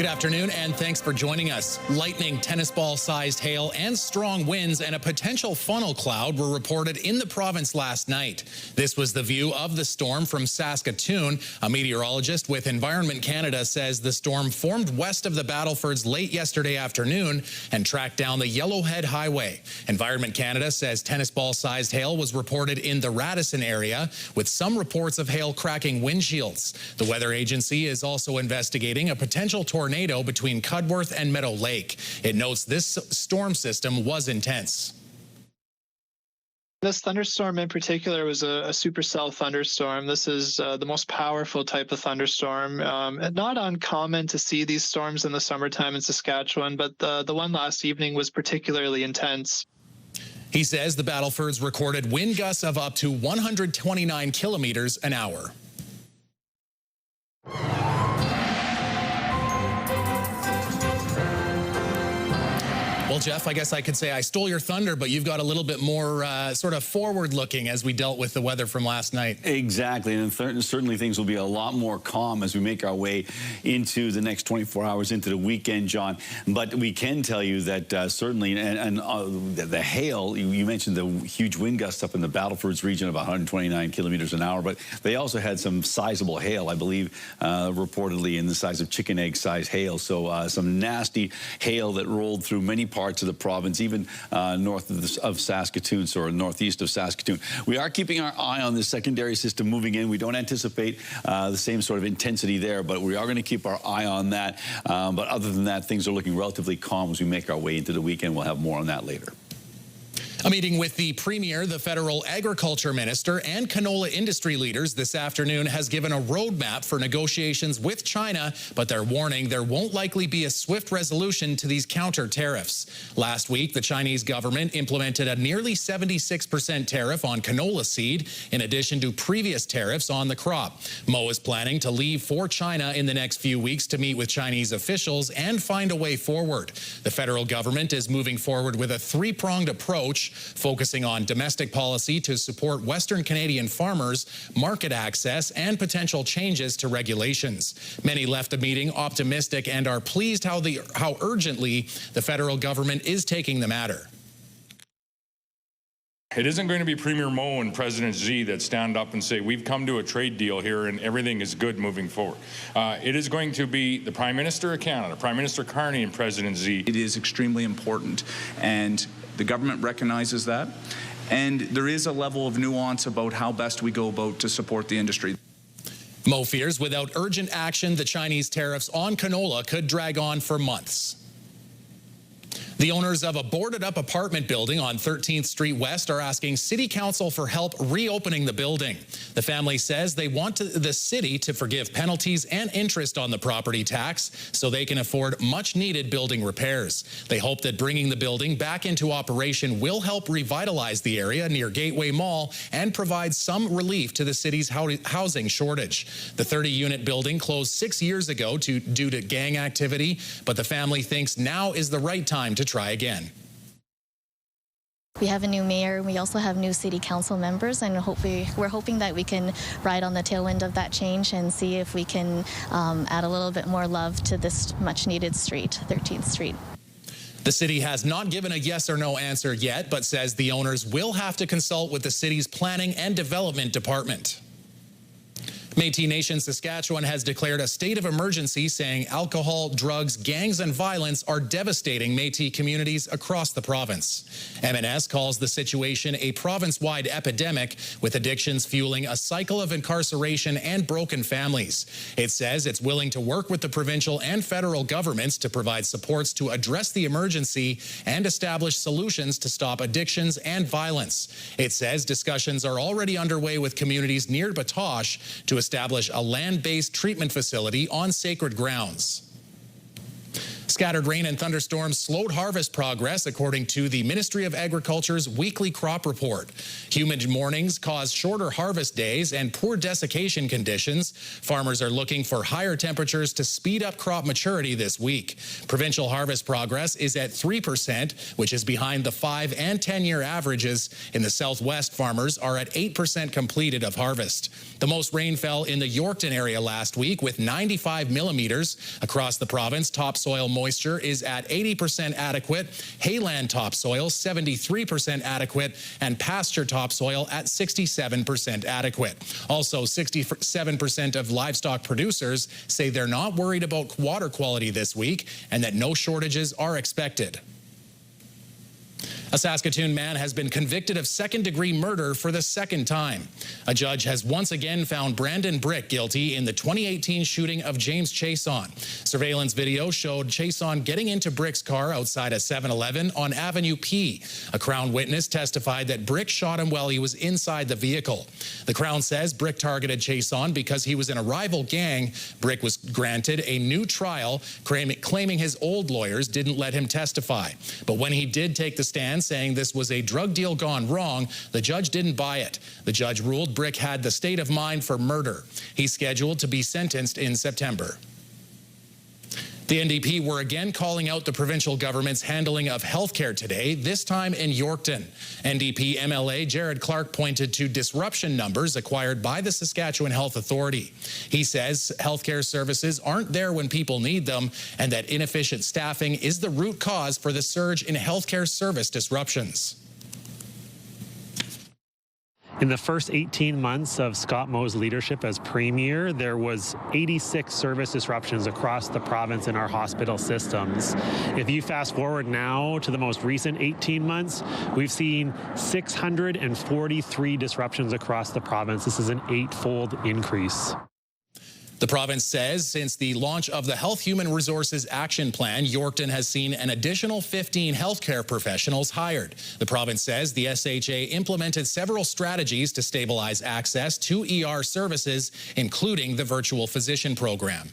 Good afternoon, and thanks for joining us. Lightning, tennis ball-sized hail, and strong winds and a potential funnel cloud were reported in the province last night. This was the view of the storm from Saskatoon. A meteorologist with Environment Canada says the storm formed west of the Battlefords late yesterday afternoon and tracked down the Yellowhead Highway. Environment Canada says tennis ball-sized hail was reported in the Radisson area, with some reports of hail cracking windshields. The weather agency is also investigating a potential tornado between Cudworth and Meadow Lake. It notes this storm system was intense. This thunderstorm in particular was a supercell thunderstorm. This is the most powerful type of thunderstorm. Not uncommon to see these storms in the summertime in Saskatchewan, but the one last evening was particularly intense. He says the Battlefords recorded wind gusts of up to 129 kilometers an hour. Well, Jeff, I guess I could say I stole your thunder, but you've got a little bit more sort of forward-looking as we dealt with the weather from last night. Exactly, and certainly things will be a lot more calm as we make our way into the next 24 hours into the weekend, John. But we can tell you that certainly, the hail, you mentioned the huge wind gusts up in the Battlefords region of 129 kilometers an hour, but they also had some sizable hail, I believe, reportedly in the size of chicken egg size hail. So some nasty hail that rolled through many parts of the province, even north of Saskatoon, or northeast of Saskatoon. We are keeping our eye on the secondary system moving in. We don't anticipate the same sort of intensity there, but we are going to keep our eye on that. But other than that, things are looking relatively calm as we make our way into the weekend. We'll have more on that later. A meeting with the Premier, the Federal Agriculture Minister, and canola industry leaders this afternoon has given a roadmap for negotiations with China, but they're warning there won't likely be a swift resolution to these counter tariffs. Last week, the Chinese government implemented a nearly 76% tariff on canola seed, in addition to previous tariffs on the crop. Mo is planning to leave for China in the next few weeks to meet with Chinese officials and find a way forward. The federal government is moving forward with a three-pronged approach, focusing on domestic policy to support Western Canadian farmers, market access, and potential changes to regulations. Many left the meeting optimistic and are pleased how urgently the federal government is taking the matter. It isn't going to be Premier Mo and President Xi that stand up and say, we've come to a trade deal here and everything is good moving forward. It is going to be the Prime Minister of Canada, Prime Minister Carney, and President Xi. It is extremely important, and the government recognizes that. And there is a level of nuance about how best we go about to support the industry. Mo fears without urgent action, the Chinese tariffs on canola could drag on for months. The owners of a boarded-up apartment building on 13th Street West are asking City Council for help reopening the building. The family says they want the city to forgive penalties and interest on the property tax so they can afford much-needed building repairs. They hope that bringing the building back into operation will help revitalize the area near Gateway Mall and provide some relief to the city's housing shortage. The 30-unit building closed 6 years ago due to gang activity, but the family thinks now is the right time to try again. We have a new mayor. We also have new city council members, and we're hoping that we can ride on the tailwind of that change and see if we can add a little bit more love to this much-needed street, 13th Street. The city has not given a yes or no answer yet, but says the owners will have to consult with the city's planning and development department. Métis Nation Saskatchewan has declared a state of emergency, saying alcohol, drugs, gangs, and violence are devastating Métis communities across the province. MNS calls the situation a province-wide epidemic, with addictions fueling a cycle of incarceration and broken families. It says it's willing to work with the provincial and federal governments to provide supports to address the emergency and establish solutions to stop addictions and violence. It says discussions are already underway with communities near Batoche to establish a land-based treatment facility on sacred grounds. Scattered rain and thunderstorms slowed harvest progress, according to the Ministry of Agriculture's weekly crop report. Humid mornings cause shorter harvest days and poor desiccation conditions. Farmers are looking for higher temperatures to speed up crop maturity this week. Provincial harvest progress is at 3%, which is behind the 5- and 10-year averages. In the southwest, farmers are at 8% completed of harvest. The most rain fell in the Yorkton area last week with 95 millimeters. Across the province, topsoil moisture is at 80% adequate, hayland topsoil 73% adequate, and pasture topsoil at 67% adequate. Also, 67% of livestock producers say they're not worried about water quality this week and that no shortages are expected. A Saskatoon man has been convicted of second-degree murder for the second time. A judge has once again found Brandon Brick guilty in the 2018 shooting of James Chason. Surveillance video showed Chason getting into Brick's car outside a 7-Eleven on Avenue P. A Crown witness testified that Brick shot him while he was inside the vehicle. The Crown says Brick targeted Chason because he was in a rival gang. Brick was granted a new trial, claiming his old lawyers didn't let him testify. But when he did take the stand, saying this was a drug deal gone wrong, the judge didn't buy it. The judge ruled Brick had the state of mind for murder. He's scheduled to be sentenced in September. The NDP were again calling out the provincial government's handling of healthcare today, this time in Yorkton. NDP MLA Jared Clark pointed to disruption numbers acquired by the Saskatchewan Health Authority. He says healthcare services aren't there when people need them and that inefficient staffing is the root cause for the surge in healthcare service disruptions. In the first 18 months of Scott Moe's leadership as Premier, there was 86 service disruptions across the province in our hospital systems. If you fast forward now to the most recent 18 months, we've seen 643 disruptions across the province. This is an 8-fold increase. The province says since the launch of the Health Human Resources Action Plan, Yorkton has seen an additional 15 healthcare professionals hired. The province says the SHA implemented several strategies to stabilize access to ER services, including the virtual physician program.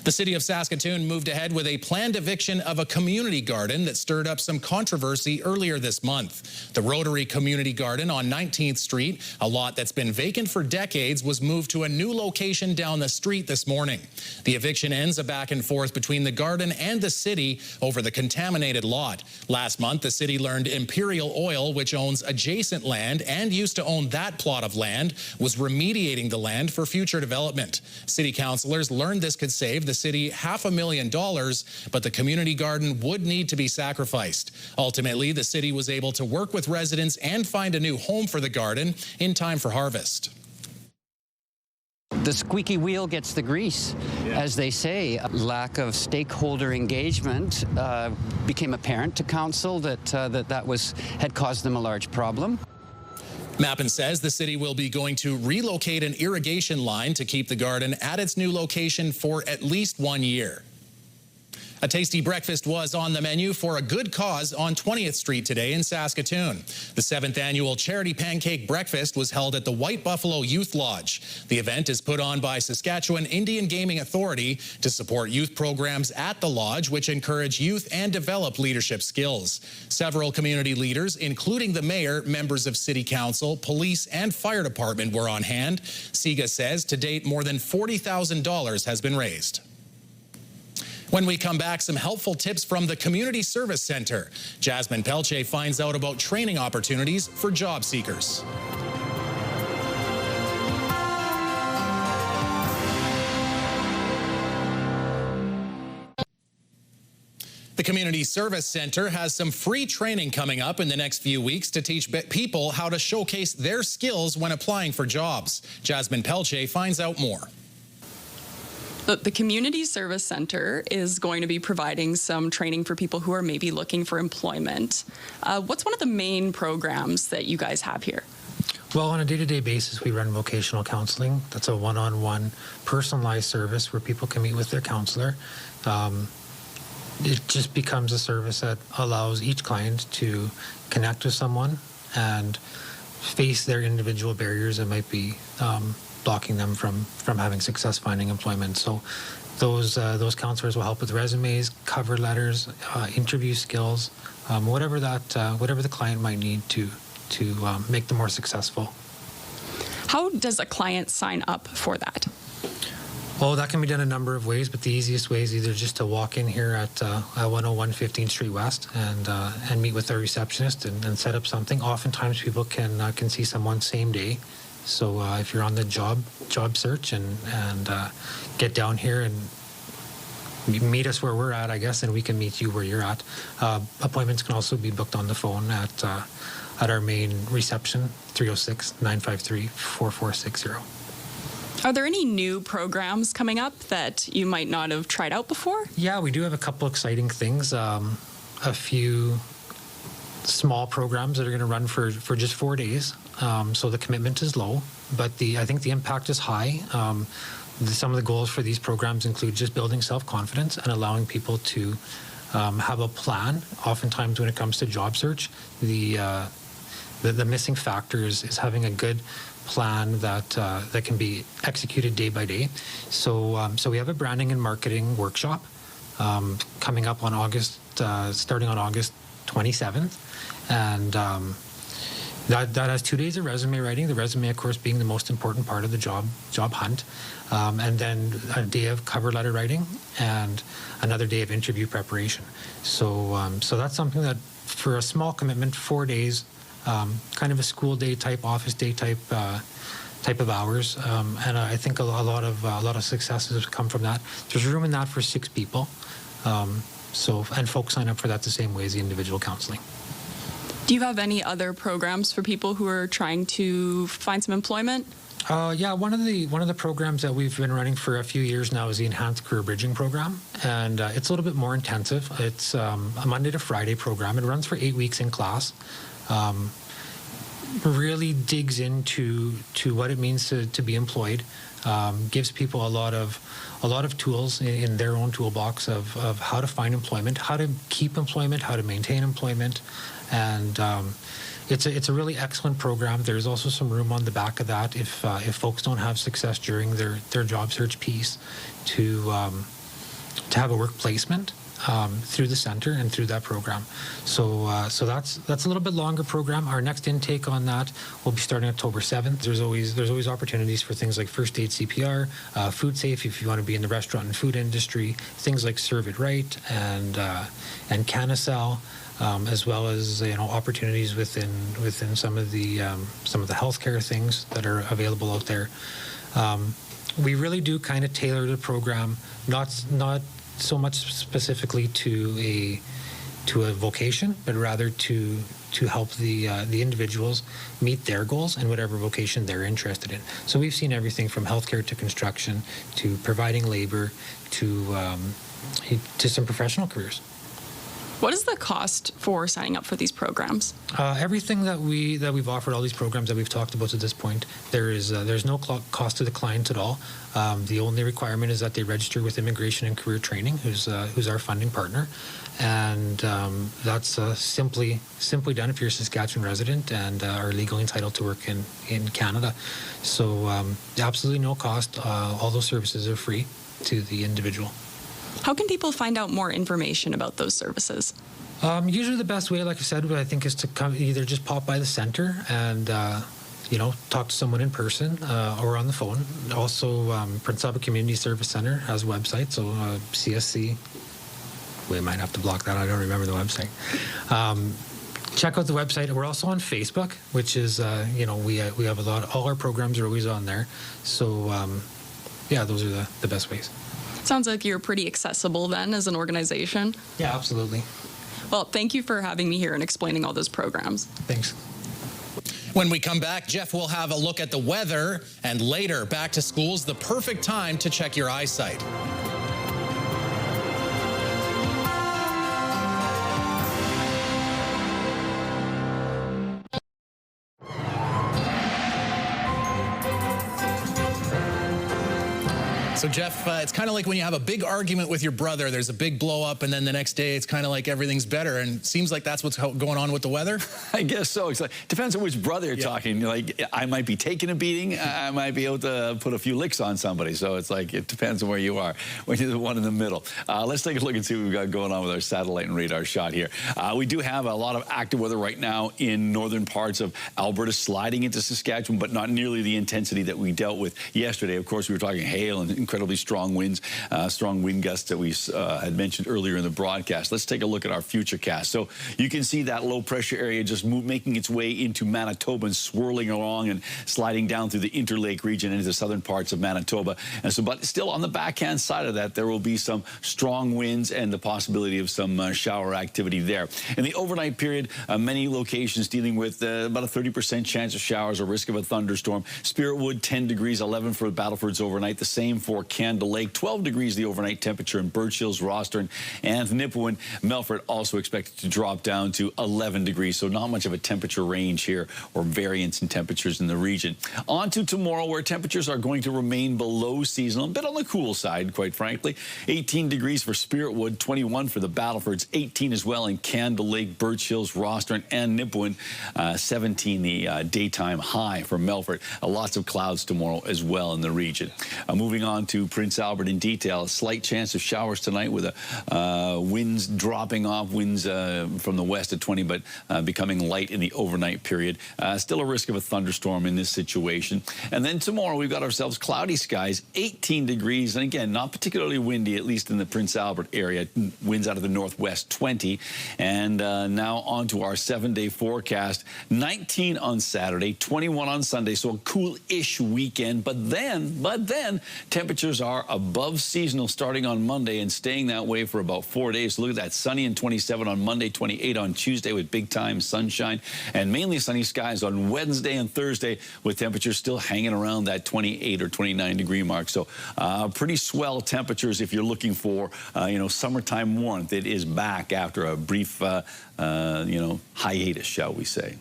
The city of Saskatoon moved ahead with a planned eviction of a community garden that stirred up some controversy earlier this month. The Rotary Community Garden on 19th Street, a lot that's been vacant for decades, was moved to a new location down the street this morning. The eviction ends a back and forth between the garden and the city over the contaminated lot. Last month, the city learned Imperial Oil, which owns adjacent land and used to own that plot of land, was remediating the land for future development. City councillors learned this could save the city $500,000, but the community garden would need to be sacrificed. Ultimately, the city was able to work with residents and find a new home for the garden in time for harvest. The squeaky wheel gets the grease, as they say. Lack of stakeholder engagement became apparent to council that had caused them a large problem. Mappin says the city will be going to relocate an irrigation line to keep the garden at its new location for at least 1 year. A tasty breakfast was on the menu for a good cause on 20th Street today in Saskatoon. The 7th annual Charity Pancake Breakfast was held at the White Buffalo Youth Lodge. The event is put on by Saskatchewan Indian Gaming Authority to support youth programs at the lodge, which encourage youth and develop leadership skills. Several community leaders, including the mayor, members of city council, police, and fire department were on hand. SIGA says to date more than $40,000 has been raised. When we come back, some helpful tips from the Community Service Center. Jasmine Pelche finds out about training opportunities for job seekers. The Community Service Center has some free training coming up in the next few weeks to teach people how to showcase their skills when applying for jobs. Jasmine Pelche finds out more. The Community Service Center is going to be providing some training for people who are maybe looking for employment. What's one of the main programs that you guys have here? Well, on a day-to-day basis, we run vocational counseling. That's a one-on-one personalized service where people can meet with their counselor. It just becomes a service that allows each client to connect with someone and face their individual barriers that might be blocking them from having success finding employment. So those counselors will help with resumes, cover letters, interview skills, whatever the client might need to to make them more successful. How does a client sign up for that? Oh, that can be done a number of ways, but the easiest way is either just to walk in here at 101 15th Street West and meet with our receptionist and set up something. Oftentimes, people can see someone same day. So if you're on the job search and get down here and meet us where we're at, I guess, and we can meet you where you're at. Appointments can also be booked on the phone at our main reception, 306-953-4460. Are there any new programs coming up that you might not have tried out before? Yeah, we do have a couple exciting things. A few small programs that are going to run for just 4 days. So the commitment is low, but I think the impact is high. Some of the goals for these programs include just building self-confidence and allowing people to have a plan. Oftentimes when it comes to job search, the missing factor is having a good plan that can be executed day by day. So we have a branding and marketing workshop coming up on starting on August 27th. And that has 2 days of resume writing, the resume, of course, being the most important part of the job hunt. And then a day of cover letter writing and another day of interview preparation. So that's something that, for a small commitment, 4 days, kind of a school day type, office day type of hours, and I think a lot of successes have come from that. There's room in that for 6 people, and folks sign up for that the same way as the individual counseling. Do you have any other programs for people who are trying to find some employment? Yeah, one of the programs that we've been running for a few years now is the Enhanced Career Bridging Program, and it's a little bit more intensive. It's a Monday to Friday program. It runs for 8 weeks in class. Really digs into what it means to be employed. Gives people a lot of tools in their own toolbox of how to find employment, how to keep employment, how to maintain employment, and it's a really excellent program. There's also some room on the back of that if folks don't have success during their job search piece to have a work placement through the center and through that program. So that's a little bit longer program. Our next intake on that will be starting October 7th. There's always opportunities for things like first aid CPR, food safe if you want to be in the restaurant and food industry, things like Serve It Right and Canicel, as well as opportunities within some of the healthcare things that are available out there. We really do kind of tailor the program, not so much specifically to a vocation, but rather to help the individuals meet their goals and whatever vocation they're interested in. So we've seen everything from healthcare to construction to providing labor to some professional careers. What is the cost for signing up for these programs? Everything that we've offered, all these programs that we've talked about to this point, there's no cost to the client at all. The only requirement is that they register with Immigration and Career Training, who's our funding partner, and that's simply done if you're a Saskatchewan resident and are legally entitled to work in Canada. So absolutely no cost. All those services are free to the individual. How can people find out more information about those services? Usually the best way, like I said, I think is to come either just pop by the center and talk to someone in person or on the phone. Also, Prince Albert Community Service Center has a website, so CSC. We might have to block that. I don't remember the website. Check out the website. We're also on Facebook, which is we have a lot. All our programs are always on there. So those are the best ways. Sounds like you're pretty accessible then as an organization. Yeah, absolutely. Well, thank you for having me here and explaining all those programs. Thanks. When we come back, Jeff will have a look at the weather, and later, back to school's the perfect time to check your eyesight. So, Jeff, it's kind of like when you have a big argument with your brother, there's a big blow up, and then the next day it's kind of like everything's better. And it seems like that's what's going on with the weather. I guess so. It's like, depends on which brother you're talking. Like, I might be taking a beating. I might be able to put a few licks on somebody. So it's like, it depends on where you are. When you're the one in the middle. Let's take a look and see what we've got going on with our satellite and radar shot here. We do have a lot of active weather right now in northern parts of Alberta, sliding into Saskatchewan, but not nearly the intensity that we dealt with yesterday. Of course, we were talking hail and incredibly strong winds, strong wind gusts that we had mentioned earlier in the broadcast. Let's take a look at our futurecast. So you can see that low pressure area just making its way into Manitoba and swirling along and sliding down through the Interlake region into the southern parts of Manitoba. And so, but still on the backhand side of that, there will be some strong winds and the possibility of some shower activity there. In the overnight period, many locations dealing with about a 30% chance of showers or risk of a thunderstorm. Spiritwood, 10 degrees, 11 for Battleford's overnight. The same for Candle Lake, 12 degrees the overnight temperature in Birch Hills, Rostern, and Nipawin. Melfort also expected to drop down to 11 degrees, so not much of a temperature range here or variance in temperatures in the region. On to tomorrow, where temperatures are going to remain below seasonal, a bit on the cool side, quite frankly. 18 degrees for Spiritwood, 21 for the Battlefords, 18 as well in Candle Lake, Birch Hills, Rostern, and Nipawin. 17 the daytime high for Melfort. Lots of clouds tomorrow as well in the region. Moving on to Prince Albert in detail, a slight chance of showers tonight with winds dropping off, winds from the west at 20, but becoming light in the overnight period. Still a risk of a thunderstorm in this situation. And then tomorrow we've got ourselves cloudy skies, 18 degrees, and again, not particularly windy, at least in the Prince Albert area. Winds out of the northwest, 20. And now on to our 7-day forecast. 19 on Saturday, 21 on Sunday, so a cool-ish weekend. But then temperatures are above seasonal starting on Monday and staying that way for about 4 days. So look at that, sunny and 27 on Monday, 28 on Tuesday with big time sunshine, and mainly sunny skies on Wednesday and Thursday with temperatures still hanging around that 28 or 29 degree mark. So pretty swell temperatures if you're looking for, summertime warmth. It is back after a brief, hiatus, shall we say.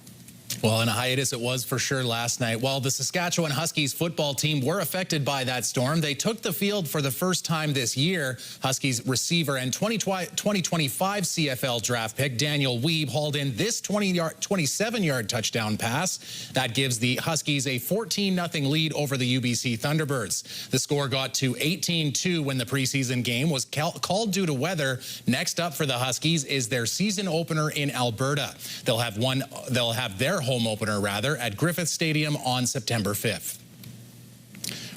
Well, in a hiatus it was for sure last night. While the Saskatchewan Huskies football team were affected by that storm, they took the field for the first time this year. Huskies receiver and 2025 CFL draft pick Daniel Weeb hauled in this 27-yard touchdown pass. That gives the Huskies a 14-0 lead over the UBC Thunderbirds. The score got to 18-2 when the preseason game was called due to weather. Next up for the Huskies is their season opener in Alberta. They'll have their home opener at Griffith Stadium on September 5th.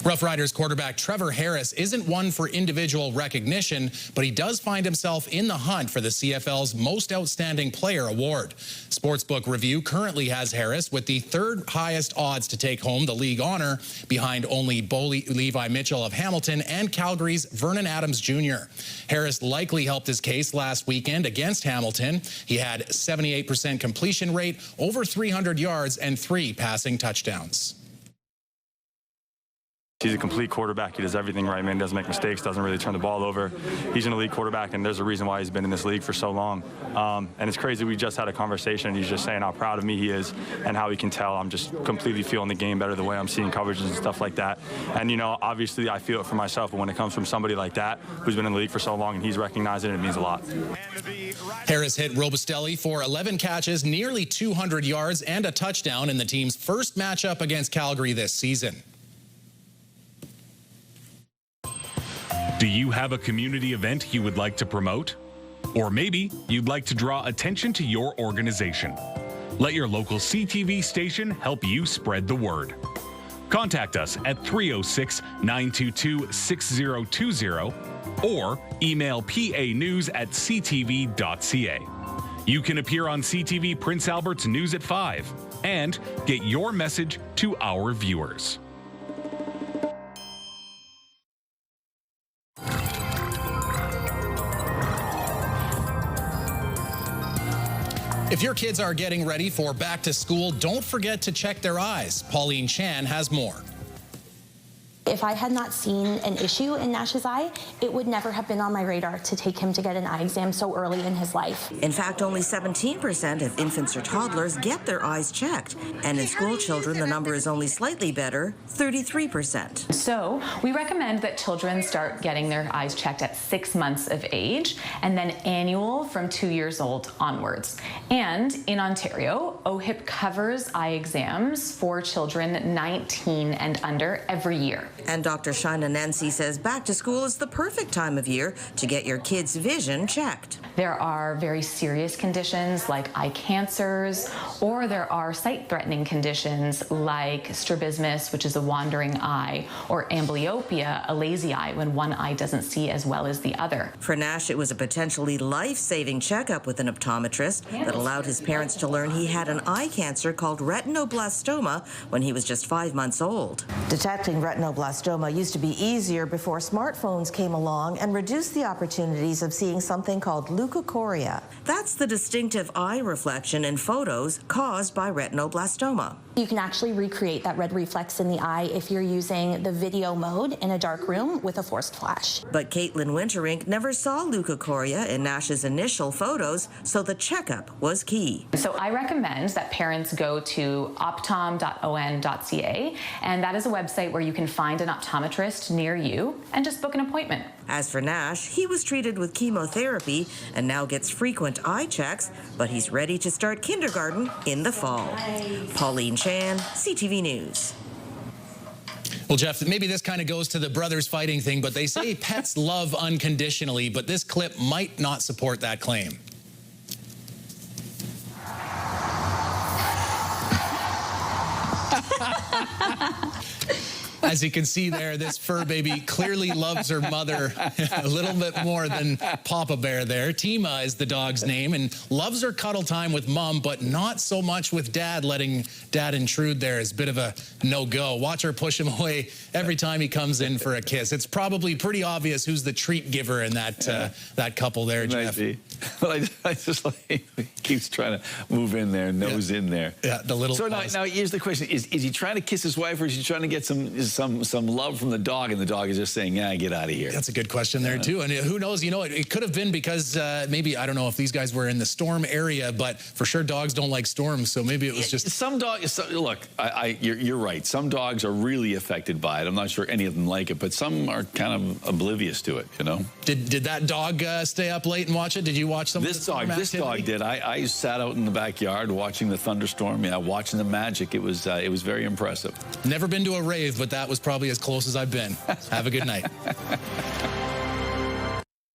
Rough Riders quarterback Trevor Harris isn't one for individual recognition, but he does find himself in the hunt for the CFL's Most Outstanding Player award. Sportsbook Review currently has Harris with the third highest odds to take home the league honor, behind only Bo Levi Mitchell of Hamilton and Calgary's Vernon Adams Jr. Harris likely helped his case last weekend against Hamilton. He had 78% completion rate, over 300 yards, and 3 passing touchdowns. He's a complete quarterback. He does everything right, man. He doesn't make mistakes, doesn't really turn the ball over. He's an elite quarterback, and there's a reason why he's been in this league for so long. And it's crazy. We just had a conversation, and he's just saying how proud of me he is and how he can tell I'm just completely feeling the game better the way I'm seeing coverages and stuff like that. And, obviously I feel it for myself, but when it comes from somebody like that who's been in the league for so long and he's recognizing it, it means a lot. Harris hit Robustelli for 11 catches, nearly 200 yards, and a touchdown in the team's first matchup against Calgary this season. Do you have a community event you would like to promote? Or maybe you'd like to draw attention to your organization. Let your local CTV station help you spread the word. Contact us at 306-922-6020 or email panews@ctv.ca. You can appear on CTV Prince Albert's News at 5 and get your message to our viewers. If your kids are getting ready for back to school, don't forget to check their eyes. Pauline Chan has more. If I had not seen an issue in Nash's eye, it would never have been on my radar to take him to get an eye exam so early in his life. In fact, only 17% of infants or toddlers get their eyes checked. And in school children, the number is only slightly better, 33%. So we recommend that children start getting their eyes checked at 6 months of age and then annual from 2 years old onwards. And in Ontario, OHIP covers eye exams for children 19 and under every year. And Dr. Shaina Nancy says back to school is the perfect time of year to get your kids' vision checked. There are very serious conditions like eye cancers, or there are sight-threatening conditions like strabismus, which is a wandering eye, or amblyopia, a lazy eye, when one eye doesn't see as well as the other. For Nash, it was a potentially life-saving checkup with an optometrist that allowed his parents to learn he had an eye cancer called retinoblastoma when he was just 5 months old. Detecting retinoblastoma used to be easier before smartphones came along and reduced the opportunities of seeing something called leukocoria. That's the distinctive eye reflection in photos caused by retinoblastoma. You can actually recreate that red reflex in the eye if you're using the video mode in a dark room with a forced flash. But Caitlin Winterink never saw leukocoria in Nash's initial photos, so the checkup was key. So I recommend that parents go to optom.on.ca, and that is a website where you can find an optometrist near you and just book an appointment. As for Nash, he was treated with chemotherapy and now gets frequent eye checks, but he's ready to start kindergarten in the fall. Pauline Chan, CTV News. Well, Jeff, maybe this kind of goes to the brothers fighting thing, but they say pets love unconditionally, but this clip might not support that claim. As you can see there, this fur baby clearly loves her mother a little bit more than Papa Bear there. Tima is the dog's name and loves her cuddle time with Mom, but not so much with Dad. Letting Dad intrude there is a bit of a no-go. Watch her push him away every time he comes in for a kiss. It's probably pretty obvious who's the treat giver in that that couple there, Jeff. Well, I just like he keeps trying to move in there, nose in there. Yeah, the little. So now here's the question: Is he trying to kiss his wife, or is he trying to get some love from the dog, and the dog is just saying, "Yeah, get out of here"? That's a good question there too. And who knows? You know, it could have been because maybe, I don't know if these guys were in the storm area, but for sure dogs don't like storms. So maybe it was just some dogs. Look, you're right. Some dogs are really affected by it. I'm not sure any of them like it, but some are kind of oblivious to it. You know. Did that dog stay up late and watch it? Did you watch some? This dog did. I sat out in the backyard watching the thunderstorm. Yeah, watching the magic. It was very impressive. Never been to a rave, but that was probably as close as I've been. Have a good night.